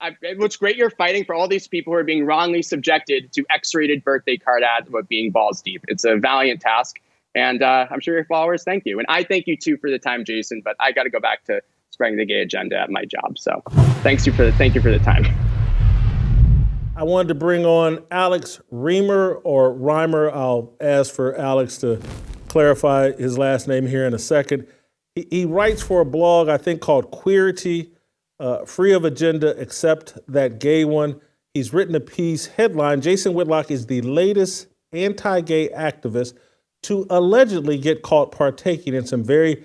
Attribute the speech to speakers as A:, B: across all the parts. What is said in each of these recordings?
A: It's great you're fighting for all these people who are being wrongly subjected to X-rated birthday card ads about being balls deep. It's a valiant task, and I'm sure your followers thank you. And I thank you too for the time, Jason. But I got to go back to spreading the gay agenda at my job. So thank you for the time.
B: I wanted to bring on Alex Reimer or Reimer. I'll ask for Alex to clarify his last name here in a second. He writes for a blog, I think, called Queerty, free of agenda except that gay one. He's written a piece, headline, Jason Whitlock is the latest anti-gay activist to allegedly get caught partaking in some very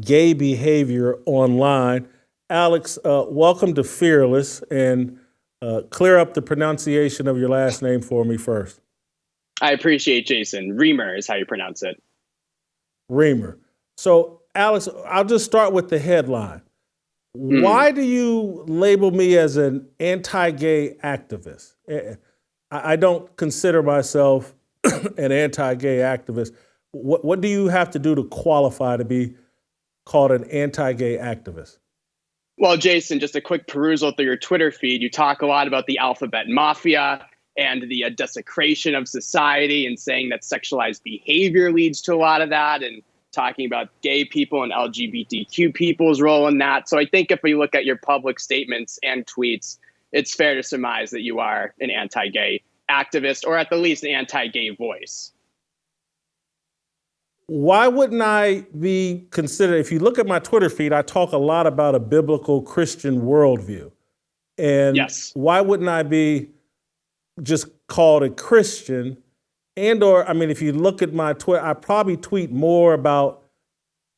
B: gay behavior online. Alex, welcome to Fearless, and clear up the pronunciation of your last name for me first.
A: I appreciate Jason. Reimer is how you pronounce it.
B: Reimer. So, Alex, I'll just start with the headline. Why do you label me as an anti-gay activist? I don't consider myself an anti-gay activist. What do you have to do to qualify to be called an anti-gay activist?
A: Well, Jason, just a quick perusal through your Twitter feed. You talk a lot about the alphabet mafia and the desecration of society, and saying that sexualized behavior leads to a lot of that, and talking about gay people and LGBTQ people's role in that. So I think if we look at your public statements and tweets, it's fair to surmise that you are an anti-gay activist, or at the least an anti-gay voice.
B: Why wouldn't I be considered, if you look at my Twitter feed, I talk a lot about a biblical Christian worldview. And
A: yes,
B: why wouldn't I be just called a Christian? And or, I mean, if you look at my Twitter, I probably tweet more about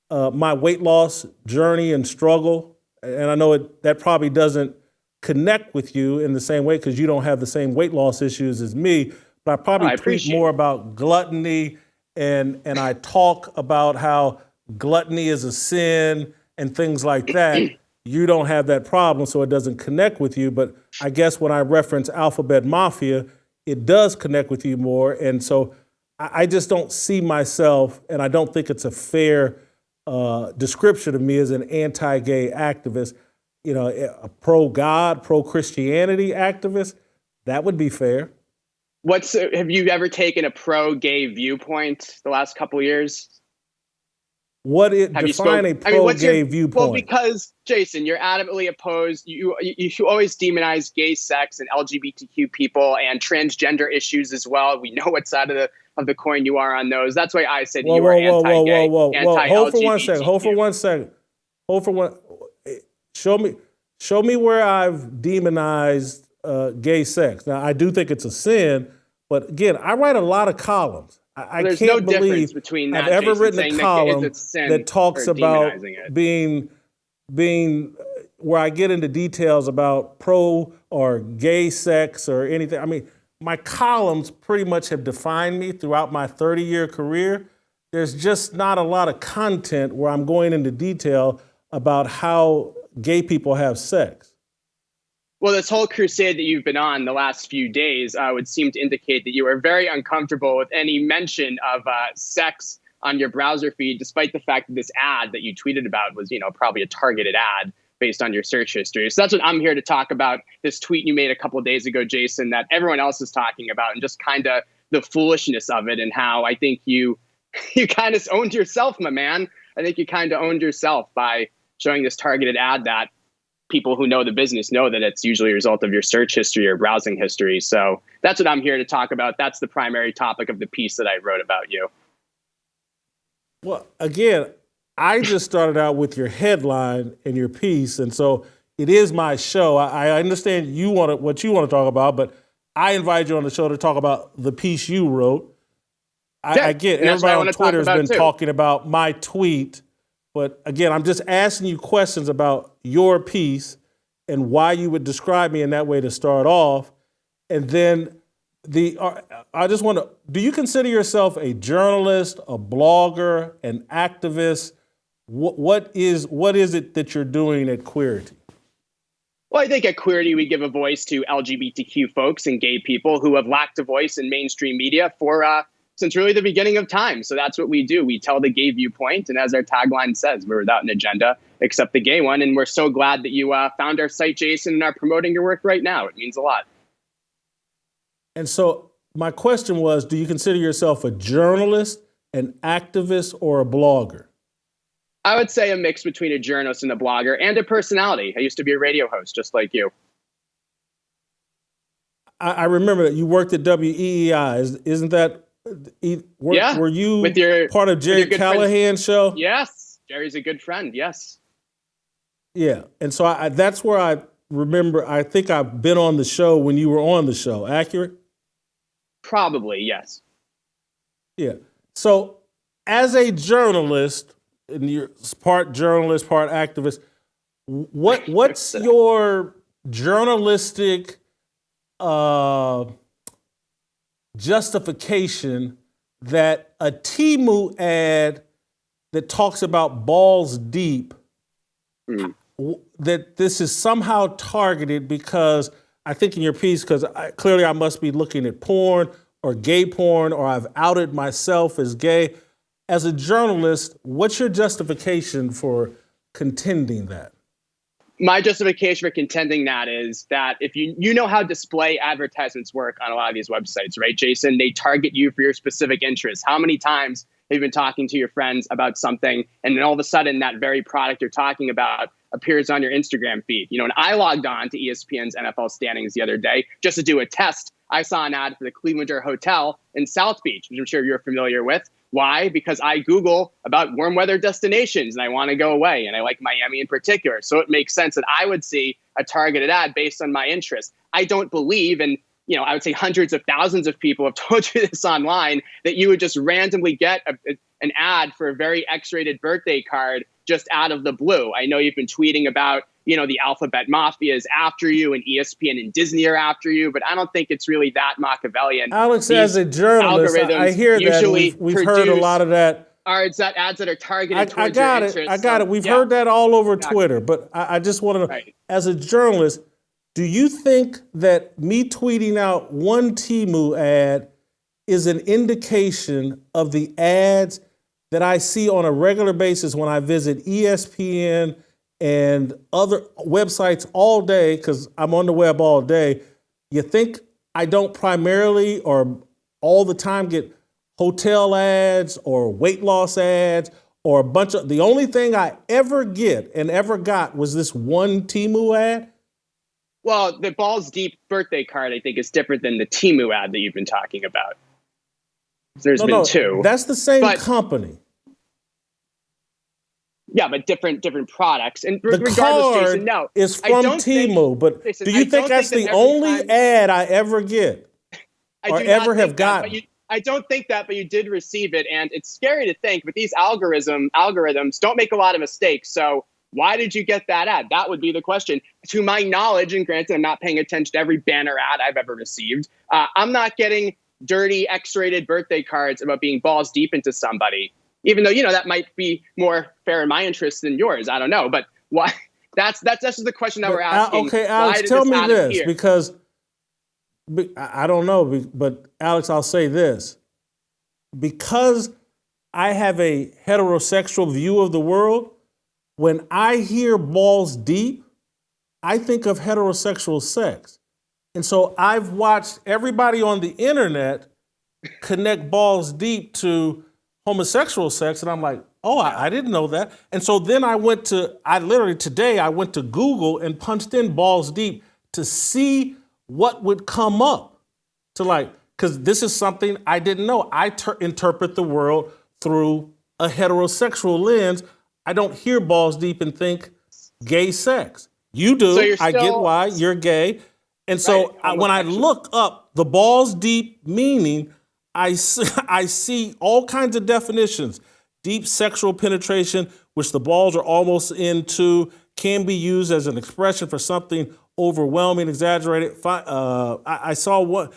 B: my weight loss journey and struggle. And I know that probably doesn't connect with you in the same way because you don't have the same weight loss issues as me. But I probably tweet more about gluttony, and I talk about how gluttony is a sin and things like that. You don't have that problem, so it doesn't connect with you. But I guess when I reference alphabet mafia, it does connect with you more. And so I just don't see myself, and I don't think it's a fair description of me as an anti-gay activist, you know, a pro-God, pro-Christianity activist. That would be fair.
A: Have you ever taken a pro-gay viewpoint the last couple of years?
B: Define a pro-gay viewpoint?
A: Well, because, Jason, you're adamantly opposed. You always demonize gay sex and LGBTQ people and transgender issues as well. We know what side of the coin you are on those. That's why I said you were anti-gay, anti-LGBTQ.
B: Hold for one second. Show me where I've demonized gay sex. Now, I do think it's a sin, but again, I write a lot of columns. I can't believe I've ever written a column that talks about being where I get into details about pro or gay sex or anything. I mean, my columns pretty much have defined me throughout my 30-year career. There's just not a lot of content where I'm going into detail about how gay people have sex.
A: Well, this whole crusade that you've been on the last few days would seem to indicate that you are very uncomfortable with any mention of sex on your browser feed, despite the fact that this ad that you tweeted about was, probably a targeted ad based on your search history. So that's what I'm here to talk about, this tweet you made a couple of days ago, Jason, that everyone else is talking about, and just kind of the foolishness of it, and how I think you kind of owned yourself, my man. I think you kind of owned yourself by showing this targeted ad that people who know the business know that it's usually a result of your search history or browsing history. So that's what I'm here to talk about. That's the primary topic of the piece that I wrote about you.
B: Well, again, I just started out with your headline and your piece, and so it is my show. I understand what you want to talk about, but I invited you on the show to talk about the piece you wrote. I get everybody on Twitter has been talking about my tweet. But again, I'm just asking you questions about your piece and why you would describe me in that way to start off. And then I just want to, do you consider yourself a journalist, a blogger, an activist? What is it that you're doing at Queerty?
A: Well, I think at Queerty, we give a voice to LGBTQ folks and gay people who have lacked a voice in mainstream media for since really the beginning of time. So that's what we do. We tell the gay viewpoint. And as our tagline says, we're without an agenda except the gay one. And we're so glad that you found our site, Jason, and are promoting your work right now. It means a lot.
B: And so my question was, do you consider yourself a journalist, an activist, or a blogger?
A: I would say a mix between a journalist and a blogger and a personality. I used to be a radio host, just like you.
B: I remember that you worked at WEEI. Isn't that?
A: Yeah.
B: Were you
A: with your,
B: part of Jerry Callahan's show?
A: Yes. Jerry's a good friend. Yes.
B: Yeah. And so that's where I remember, I think I've been on the show when you were on the show. Accurate?
A: Probably, yes.
B: Yeah. So as a journalist, and you're part journalist, part activist, what's your journalistic justification that a temu ad that talks about balls deep, that this is somehow targeted? Because I think in your piece, because clearly I must be looking at porn or gay porn, or I've outed myself as gay. As a journalist, what's your justification for contending that?
A: My justification for contending that is that if you know how display advertisements work on a lot of these websites, right, Jason? They target you for your specific interests. How many times have you been talking to your friends about something, and then all of a sudden that very product you're talking about appears on your Instagram feed? You know, and I logged on to ESPN's NFL standings the other day just to do a test. I saw an ad for the Cleveland Hotel in South Beach, which I'm sure you're familiar with. Why? Because I Google about warm weather destinations and I want to go away, and I like Miami in particular. So it makes sense that I would see a targeted ad based on my interest. I don't believe, and I would say hundreds of thousands of people have told you this online, that you would just randomly get an ad for a very X-rated birthday card just out of the blue. I know you've been tweeting about, the alphabet mafia is after you and ESPN and Disney are after you, but I don't think it's really that Machiavellian.
B: Alex, as a journalist, I hear that. We've heard a lot of that.
A: Ads that are targeted towards
B: your
A: interests.
B: I got it. We've heard that all over Twitter, but I just want to know, as a journalist, do you think that me tweeting out one temu ad is an indication of the ads that I see on a regular basis when I visit ESPN and other websites all day, because I'm on the web all day? You think I don't primarily or all the time get hotel ads or weight loss ads or a bunch of, the only thing I ever get and ever got was this one temu ad?
A: Well, the Balls Deep birthday card, I think, is different than the temu ad that you've been talking about. There's been two.
B: That's the same company.
A: Yeah, but different products. And
B: the card Jason, no, is from Temu, but Jason, do you think that's the only ad I ever get or ever have gotten?
A: I don't think that, but you did receive it, and it's scary to think, but these algorithms don't make a lot of mistakes. So why did you get that ad? That would be the question. To my knowledge, and granted, I'm not paying attention to every banner ad I've ever received, I'm not getting dirty X-rated birthday cards about being balls deep into somebody. Even though, that might be more fair in my interest than yours. I don't know. But why? That's just the question that we're asking.
B: Okay, Alex, tell me this, because I don't know. But Alex, I'll say this. Because I have a heterosexual view of the world, when I hear balls deep, I think of heterosexual sex. And so I've watched everybody on the internet connect balls deep to homosexual sex, and I'm like, oh, I didn't know that. And so then I went to Google and punched in balls deep to see what would come up, because this is something I didn't know. I interpret the world through a heterosexual lens. I don't hear balls deep and think gay sex. You do. So I get why you're gay. And so when I look up the balls deep meaning, I see all kinds of definitions. Deep sexual penetration, which the balls are almost into, can be used as an expression for something overwhelming, exaggerated. I saw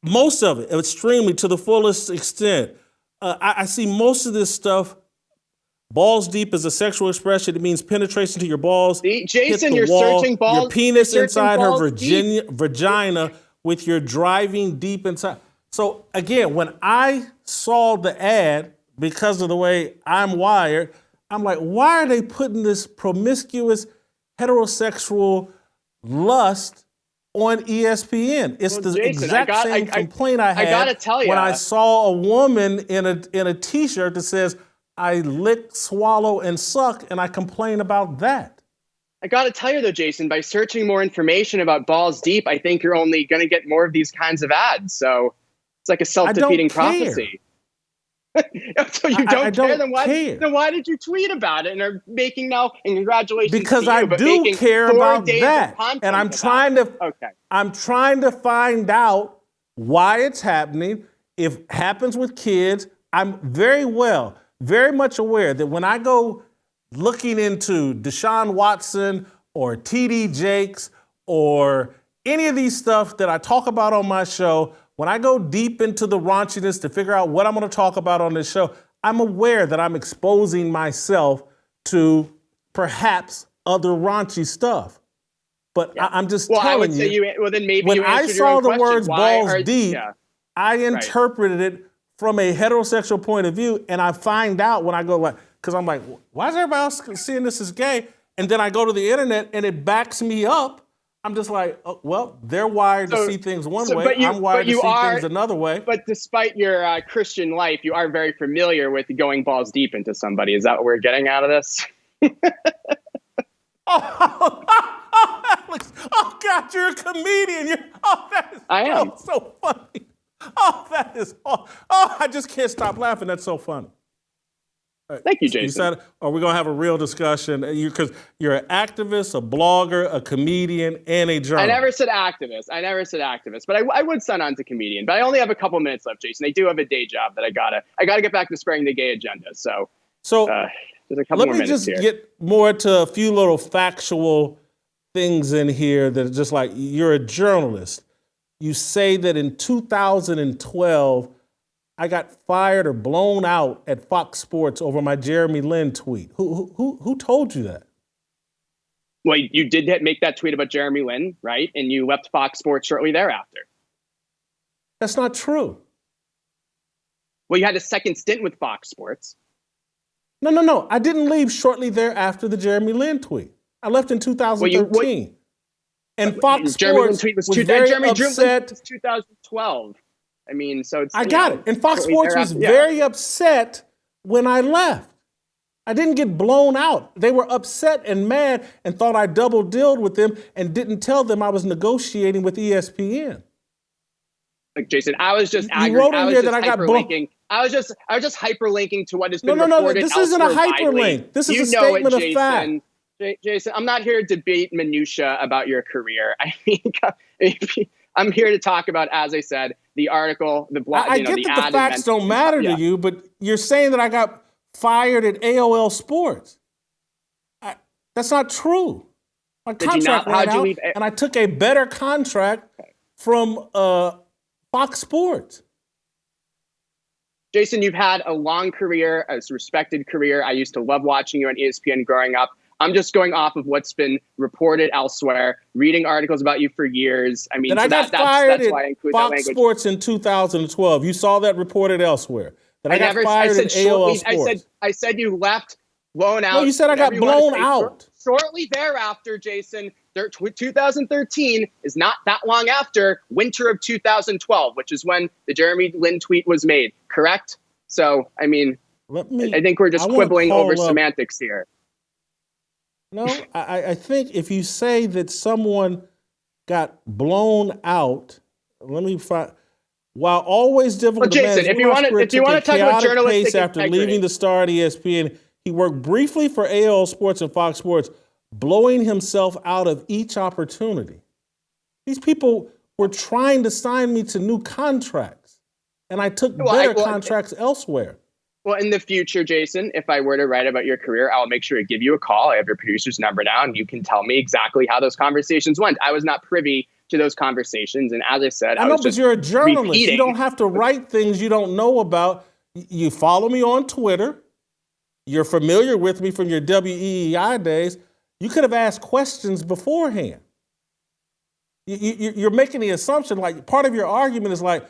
B: most of it, extremely to the fullest extent. I see most of this stuff. Balls deep is a sexual expression. It means penetration to your balls.
A: Jason, you're searching balls.
B: Your penis inside her vagina with your driving deep inside. So again, when I saw the ad, because of the way I'm wired, I'm like, why are they putting this promiscuous heterosexual lust on ESPN? It's the
A: Jason,
B: exact same complaint I had
A: gotta tell you,
B: when I saw a woman in a T-shirt that says, I lick, swallow, and suck, and I complain about that.
A: I got to tell you, though, Jason, by searching more information about balls deep, I think you're only going to get more of these kinds of ads. So it's like a self-defeating prophecy. So you don't care? Then why did you tweet about it and are making now? And congratulations,
B: because
A: to you,
B: I do care about that, and I'm trying to find out why it's happening. If it happens with kids, I'm very much aware that when I go looking into Deshaun Watson or TD Jakes or any of these stuff that I talk about on my show, when I go deep into the raunchiness to figure out what I'm going to talk about on this show, I'm aware that I'm exposing myself to perhaps other raunchy stuff. But I'm just telling you,
A: then maybe
B: when
A: you
B: I saw the words balls deep, I
A: Right.
B: interpreted it from a heterosexual point of view, and I find out when I go, like, because I'm like, why is everybody else seeing this as gay? And then I go to the internet and it backs me up. I'm just like, oh, well, they're wired to see things one way. I'm wired to see things another way.
A: But despite your Christian life, you are very familiar with going balls deep into somebody. Is that what we're getting out of this?
B: Alex, oh God, you're a comedian. That is so funny. Oh, that is, I just can't stop laughing. That's so funny.
A: Thank you, Jason.
B: You said, are we going to have a real discussion? Because you're an activist, a blogger, a comedian, and a journalist.
A: I never said activist, but I would sign on to comedian. But I only have a couple minutes left, Jason. I do have a day job that I gotta get back to spreading the gay agenda. So there's a couple more minutes here.
B: Let me just get more to a few little factual things in here that are just like, you're a journalist. You say that in 2012, I got fired or blown out at Fox Sports over my Jeremy Lin tweet. Who told you that?
A: Well, you did make that tweet about Jeremy Lin, right? And you left Fox Sports shortly thereafter.
B: That's not true.
A: Well, you had a second stint with Fox Sports.
B: No. I didn't leave shortly thereafter the Jeremy Lin tweet. I left in 2013. And Fox Sports was very upset.
A: Was 2012. I mean, so it's...
B: I got it. And Fox Sports was very upset when I left. I didn't get blown out. They were upset and mad and thought I double-dealed with them and didn't tell them I was negotiating with ESPN.
A: Like, Jason, I was just...
B: You wrote in here that I got blown.
A: I was just hyperlinking to what has been
B: reported. No, this isn't a hyperlink. This is a statement of fact.
A: Jason, I'm not here to debate minutia about your career. I mean, I'm here to talk about, as I said, the article, the blog.
B: I get that the facts don't matter to you, but you're saying that I got fired at AOL Sports. That's not true. My contract ran out, and I took a better contract from Fox Sports.
A: Jason, you've had a long career, a respected career. I used to love watching you on ESPN growing up. I'm just going off of what's been reported elsewhere, reading articles about you for years. I mean,
B: I got fired at Fox Sports in 2012. You saw that reported elswer. That I got fired at AOL Sports.
A: I said you left, blown out.
B: No, you said I got blown out.
A: Shortly thereafter, Jason, 2013 is not that long after winter of 2012, which is when the Jeremy Lin tweet was made, correct? So, I mean, I think we're just quibbling over semantics here.
B: No, I think if you say that someone got blown out, let me find. While always difficult to manage,
A: if you want to talk about journalistic
B: after leaving the star at ESPN, he worked briefly for AOL Sports and Fox Sports, blowing himself out of each opportunity. These people were trying to sign me to new contracts, and I took better contracts elsewhere.
A: Well, in the future, Jason, if I were to write about your career, I'll make sure to give you a call. I have your producer's number now, and you can tell me exactly how those conversations went. I was not privy to those conversations, and as I said, I know,
B: but you're a journalist. Repeating. You don't have to write things you don't know about. You follow me on Twitter. You're familiar with me from your WEEI days. You could have asked questions beforehand. You're making the assumption, like part of your argument is like,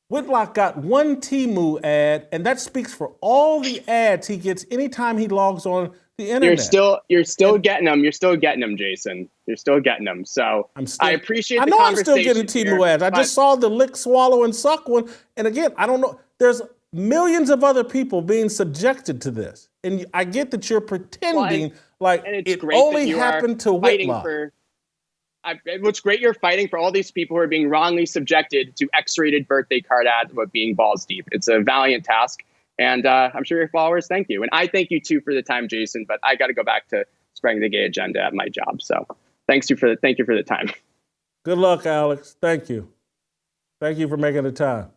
B: Whitlock got one Temu ad, and that speaks for all the ads he gets anytime he logs on the internet.
A: You're still getting them. You're still getting them, Jason. You're still getting them. So I appreciate the conversation.
B: I know I'm still getting Temu ads. I just saw the lick, swallow, and suck one. And again, I don't know. There's millions of other people being subjected to this. And I get that you're pretending like it only happened to Whitlock.
A: It's great you're fighting for all these people who are being wrongly subjected to X-rated birthday card ads about being balls deep. It's a valiant task. And I'm sure your followers thank you. And I thank you, too, for the time, Jason. But I got to go back to spreading the gay agenda at my job. So thank you for the time.
B: Good luck, Alex. Thank you. Thank you for making the time.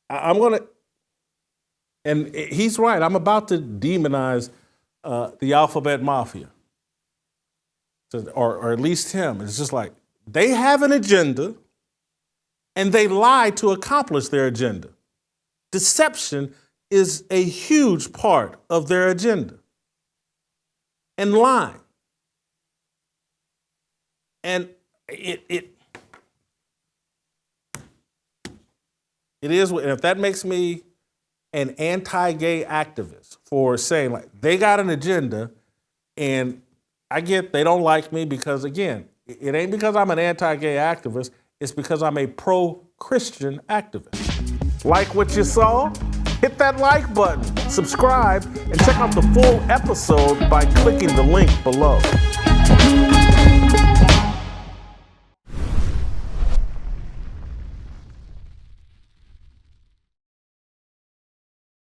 B: I'm going to, and he's right, I'm about to demonize the alphabet mafia, or at least him. It's just like they have an agenda and they lie to accomplish their agenda. Deception is a huge part of their agenda, and lying. And it is, and if that makes me an anti-gay activist for saying like they got an agenda, and I get they don't like me because, again, it ain't because I'm an anti-gay activist, it's because I'm a pro-Christian activist. Like what you saw? Hit that like button, subscribe, and check out the full episode by clicking the link below.